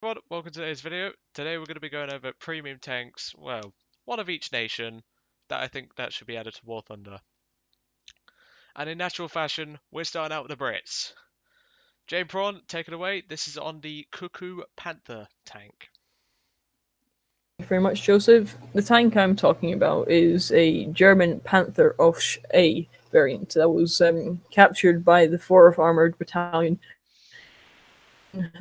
Everyone, welcome to today's video. Today we're going to be going over premium tanks, well, one of each nation that I think that should be added to War Thunder. And in natural fashion, we're starting out with the Brits. JamedPrawn3, take it away. This is on the Cuckoo Panther tank. Thank you very much, Joseph. The tank I'm talking about is a German Panther Osh A variant that was captured by the 4th Armoured Battalion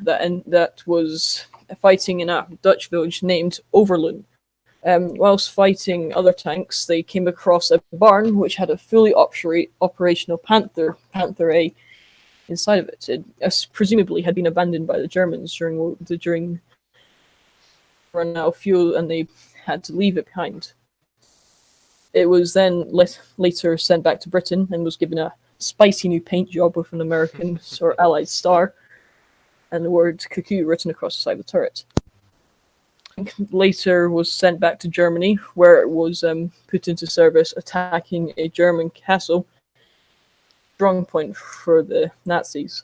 that was fighting in a Dutch village named Overloon. Whilst fighting other tanks, they came across a barn which had a fully operational Panther A, inside of it. It presumably had been abandoned by the Germans during run out of fuel, and they had to leave it behind. It was then later sent back to Britain and was given a spicy new paint job with an American or Allied star and the word cuckoo written across the side of the turret. Later was sent back to Germany, where it was put into service attacking a German castle, strong point for the Nazis.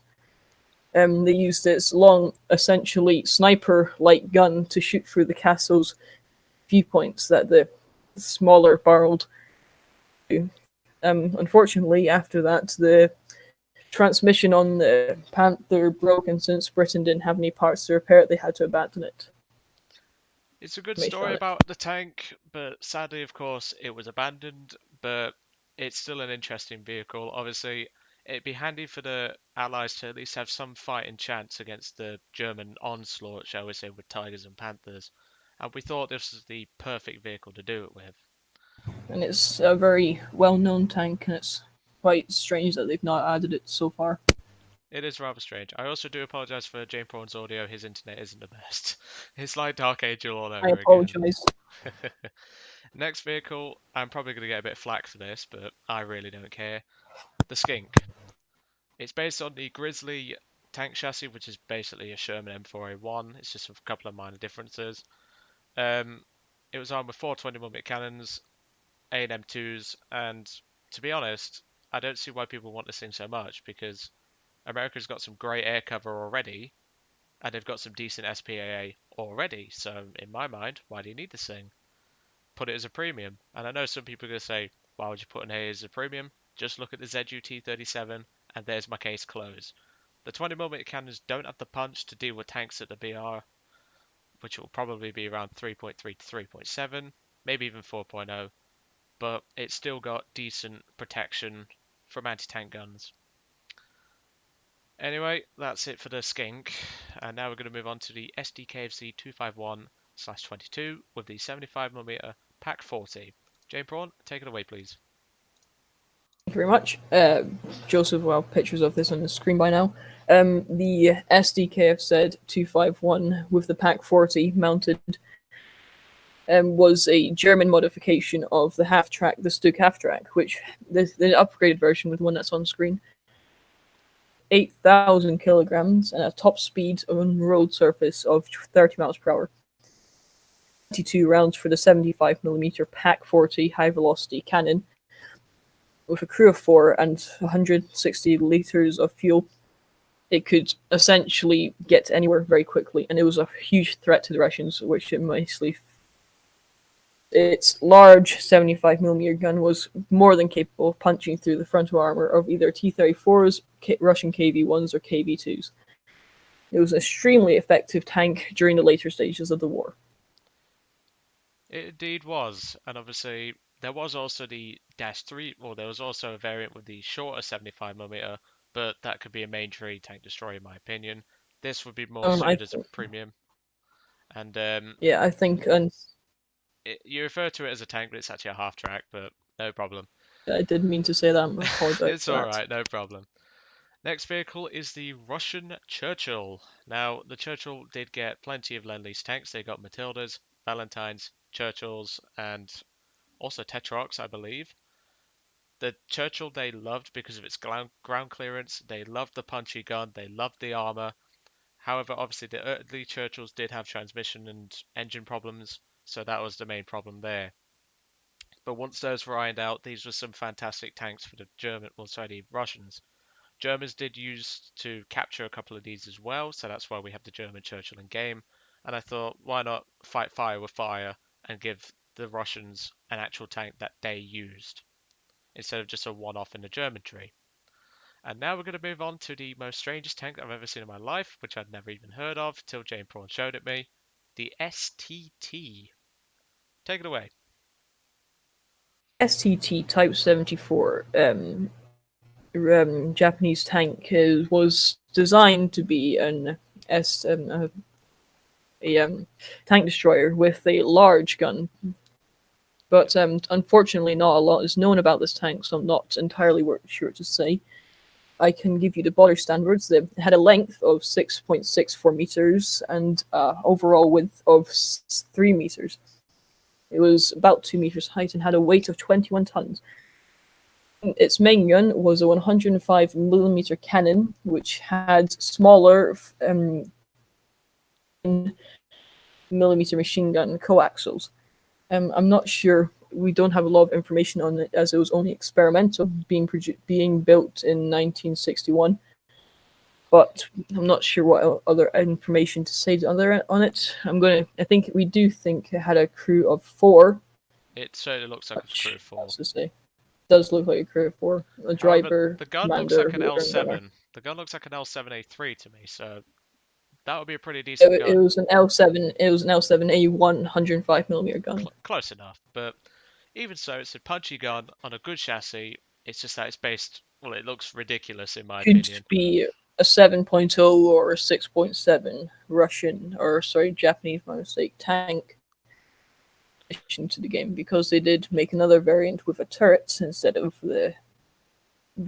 They used its long, essentially sniper-like gun to shoot through the castle's viewpoints that the smaller barreled. Unfortunately, after that, the transmission on the Panther broke, and since Britain didn't have any parts to repair it, they had to abandon it. It's a good story about the tank, but sadly, of course, it was abandoned, but it's still an interesting vehicle. Obviously, it'd be handy for the Allies to at least have some fighting chance against the German onslaught, shall we say, with Tigers and Panthers. And we thought this was the perfect vehicle to do it with. And it's a very well-known tank, and it's quite strange that they've not added it so far. It is rather strange. I also do apologise for JamedPrawn3's audio. His internet isn't the best. It's like Dark Angel all over I again. apologise. Next vehicle, I'm probably going to get a bit of flack for this, but I really don't care. The Skink. It's based on the Grizzly tank chassis, which is basically a Sherman M4A1. It's just a couple of minor differences. It was armed with 420mm cannons, A&M2s, and to be honest, I don't see why people want this thing so much, because America's got some great air cover already, and they've got some decent SPAA already. So in my mind, why do you need this thing? Put it as a premium. And I know some people are going to say, why would you put an A as a premium? Just look at the ZUT-37, and there's my case closed. The 20mm cannons don't have the punch to deal with tanks at the BR, which will probably be around 3.3 to 3.7, maybe even 4.0, but it's still got decent protection from anti-tank guns. Anyway, that's it for the Skink, and now we're going to move on to the SDKFC 251/22 with the 75mm Pack 40. JamedPrawn, take it away, please. Thank you very much. Joseph will have pictures of this on the screen by now. The SDKFZ 251 with the Pack 40 mounted was a German modification of the the Stug half track, which the upgraded version with the one that's on screen. 8,000 kilograms and a top speed on road surface of 30 miles per hour. 22 rounds for the 75mm Pack 40 high velocity cannon. With a crew of 4 and 160 liters of fuel, it could essentially get anywhere very quickly, and it was a huge threat to the Russians, which it mostly. Its large 75mm gun was more than capable of punching through the frontal armor of either T-34s, Russian KV-1s, or KV-2s. It was an extremely effective tank during the later stages of the war. It indeed was, and obviously there was also the -3, or there was also a variant with the shorter 75mm, but that could be a main tree tank destroyer in my opinion. This would be more suited as a premium. And yeah, I think you refer to it as a tank, but it's actually a half track, but no problem. I didn't mean to say that. I apologize. It's alright, no problem. Next vehicle is the Russian Churchill. Now, the Churchill did get plenty of Lend-Lease tanks. They got Matildas, Valentines, Churchills, and also Tetrarchs, I believe. The Churchill they loved because of its ground clearance. They loved the punchy gun. They loved the armor. However, obviously the early Churchills did have transmission and engine problems, so that was the main problem there. But once those were ironed out, these were some fantastic tanks for the Russians. Germans did use to capture a couple of these as well, so that's why we have the German Churchill in game. And I thought, why not fight fire with fire and give the Russians an actual tank that they used instead of just a one-off in the German tree. And now we're going to move on to the most strangest tank I've ever seen in my life, which I'd never even heard of till JamedPrawn showed it me. The STT. Take it away. STT Type 74 Japanese tank was designed to be a tank destroyer with a large gun. But unfortunately, not a lot is known about this tank, so I'm not entirely sure to say. I can give you the body standards. They had a length of 6.64 meters and overall width of 3 meters. It was about 2 meters height and had a weight of 21 tons. Its main gun was a 105mm cannon, which had smaller millimeter machine gun coaxials. I'm not sure. We don't have a lot of information on it as it was only experimental, being built in 1961. But I'm not sure what other information to say on it. I think we do think it had a crew of 4. It certainly looks like a crew of 4. To say. It does look like a crew of 4. A driver, however, the gun commander, looks like an L7. The gun looks like an L7A3 to me, so that would be a pretty decent gun. It was an L7. It was an L7A1 105mm gun. Close enough, but even so, it's a punchy gun on a good chassis. It's just that it's based. Well, it looks ridiculous in my opinion. Could be a 7.0 or a 6.7 Japanese, my mistake, tank to the game, because they did make another variant with a turret instead of the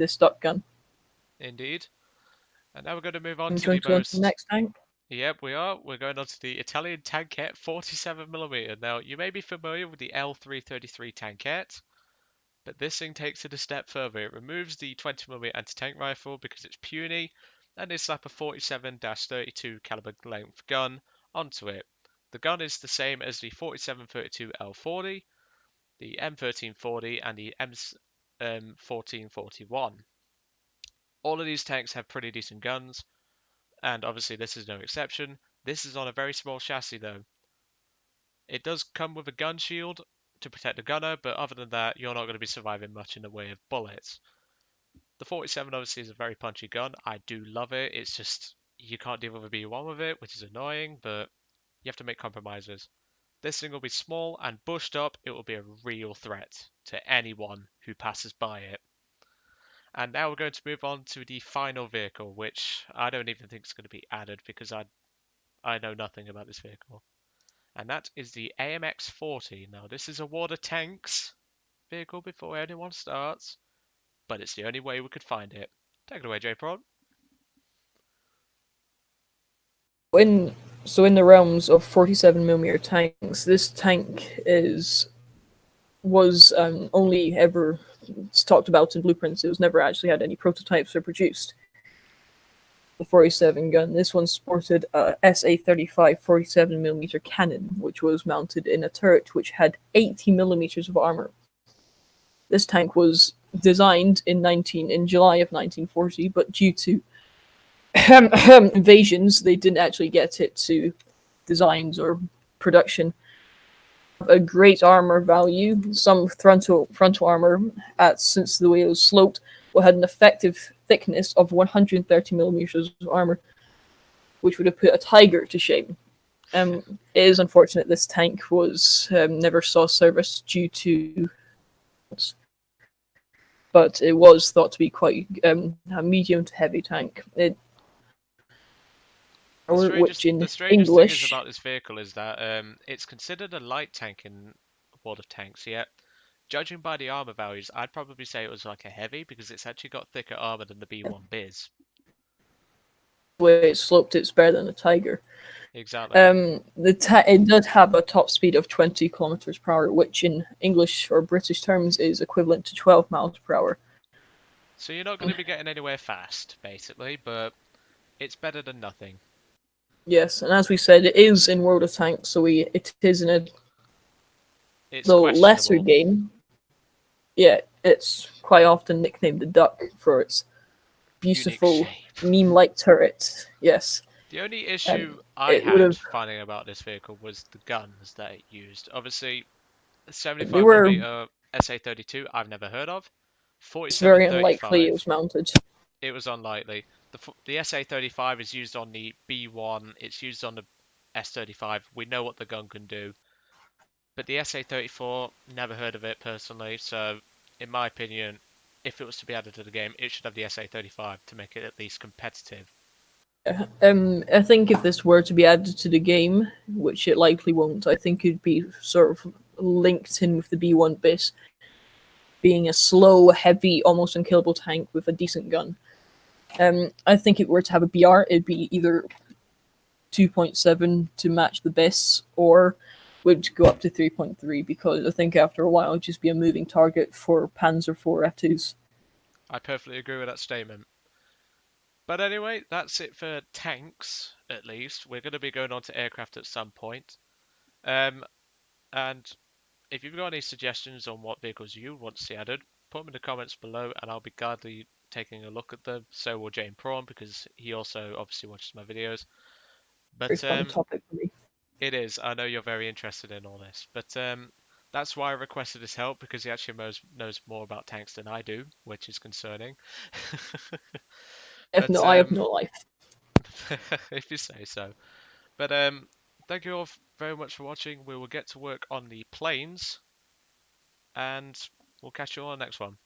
stock gun. Indeed. And now we're going to move on to the next tank. Yep, we are. We're going on to the Italian Tankette 47mm. Now, you may be familiar with the L333 Tankette, but this thing takes it a step further. It removes the 20mm anti-tank rifle because it's puny, and they slap a 47-32 caliber length gun onto it. The gun is the same as the 47-32 L40, the M1340, and the M1441. All of these tanks have pretty decent guns, and obviously this is no exception. This is on a very small chassis though. It does come with a gun shield to protect the gunner, but other than that, you're not going to be surviving much in the way of bullets. The 47 obviously is a very punchy gun. I do love it. It's just, you can't deal with a B1 with it, which is annoying, but you have to make compromises. This thing will be small and bushed up. It will be a real threat to anyone who passes by it. And now we're going to move on to the final vehicle, which I don't even think is going to be added because I know nothing about this vehicle. And that is the AMX-40. Now, this is a War of Tanks vehicle before anyone starts, but it's the only way we could find it. Take it away, JProd. In the realms of 47mm tanks, this tank was only ever talked about in blueprints. It was never actually had any prototypes or produced. The 47 gun. This one sported a SA-35 47mm cannon, which was mounted in a turret which had 80mm of armor. This tank was designed in July of 1940, but due to invasions, they didn't actually get it to designs or production. A great armor value. Some frontal armor, since the way it was sloped, had an effective thickness of 130mm of armor, which would have put a tiger to shame. It is unfortunate this tank was never saw service due to, but it was thought to be quite a medium to heavy tank. The strangest thing is about this vehicle is that it's considered a light tank in World of Tanks, yet judging by the armor values, I'd probably say it was like a heavy because it's actually got thicker armor than the B1 Biz. The way it's sloped, it's better than a Tiger. Exactly. It does have a top speed of 20 kilometers per hour, which in English or British terms is equivalent to 12 miles per hour. So you're not going to be getting anywhere fast, basically, but it's better than nothing. Yes, and as we said, it is in World of Tanks, so it is in a lesser game. Yeah, it's quite often nicknamed the Duck for its unique beautiful shape. meme-like turret. Yes, The only and issue I it would had have. finding about this vehicle was the guns that it used. Obviously, They 75 were. millimeter SA-32 I've never heard of. It's very unlikely it 47-35, was mounted. it was unlikely. The SA-35 is used on the B1. It's used on the S-35. We know what the gun can do. But the SA-34, never heard of it personally. So, in my opinion, if it was to be added to the game, it should have the SA-35 to make it at least competitive. I think if this were to be added to the game, which it likely won't, I think it'd be sort of linked in with the B1 bit, being a slow, heavy, almost unkillable tank with a decent gun. I think if it were to have a BR, it'd be either 2.7 to match the best, or would go up to 3.3 because I think after a while it'd just be a moving target for Panzer IV F2s. I perfectly agree with that statement. But anyway, that's it for tanks, at least. We're going to be going on to aircraft at some point. And if you've got any suggestions on what vehicles you want to see added, put them in the comments below and I'll be gladly taking a look at them. So will JamedPrawn3 because he also obviously watches my videos. Very But fun topic for me. it is. I know you're very interested in all this. But that's why I requested his help because he actually knows more about tanks than I do, which is concerning. But I have no life. if you say so. But thank you all very much for watching. We will get to work on the planes, and we'll catch you all on the next one.